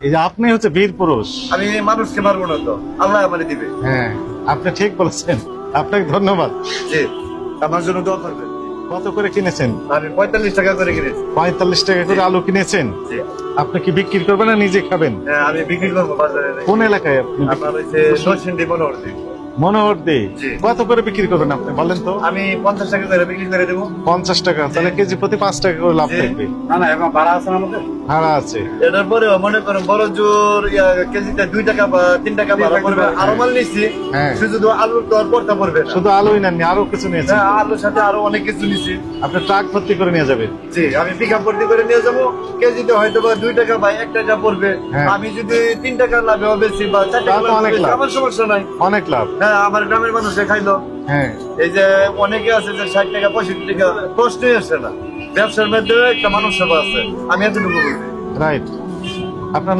এই যে আপনি হচ্ছে বীর পুরুষ। আমি মানুষকে মারবো না তো, আল্লাহ আমারে দিবে। হ্যাঁ, আপনি ঠিক বলেছেন, আপনাকে ধন্যবাদ। জি, আমার জন্য দোয়া করবেন। কত করে কিনেছেন? আমি 45 টাকা করে কিনেছি। 45 টাকা করে আলু কিনেছেন। জি, আপনি কি বিক্রি করবেন না নিজে খাবেন? হ্যাঁ, আমি বিক্রি করবো বাজারে। কোন এলাকায় আপনি? আপনার হচ্ছে নরসিংদী মনোহরদী। মনোহর দে। জি। কত করে বিক্রি করবেন আপনি বলেন তো? আমি 50 টাকা করে বিক্রি করে দেবো। 50 টাকা, তাহলে কেজি প্রতি 5 টাকা করে লাভ জি। থাকবে। না না, এখন ভাড়া আছে আমাদের। ভাড়া আছে। এটার পরে মনে করেন বড় জোর কেজিতে 2 টাকা বা 3 টাকা ভাড়া পড়বে। আরো মাল নিচ্ছি, হ্যাঁ। শুধু আলুর তো আর পড়তে পড়বে না। শুধু আলুই নেননি, আরো কিছু নিয়েছেন। হ্যাঁ, আলুর সাথে আরো অনেক কিছু নিচ্ছি। আপনি ট্রাক ভর্তি করে নিয়ে যাবেন। জি, আমি পিক আপ ভর্তি করে নিয়ে যাবো। কেজিতে হয়তো বা 2 টাকা বা 1 টাকা পড়বে। হ্যাঁ। আমি যদি 3 টাকা লাভে বেশি বা 4 টাকা তাহলে তো অনেক লাভে বেশি, লাভ। আমার সমস্যা নাই। অনেক লাভ। হ্যাঁ, আমার গ্রামের মানুষে খাইলো। হ্যাঁ, এই যে অনেকে আছে যে 60 টাকা 65 টাকা প্রশ্নই আসছে না। ব্যবসার মধ্যে একটা মানুষ সেবা আছে, আমি এতটুকু বলছি। রাইট। আপনার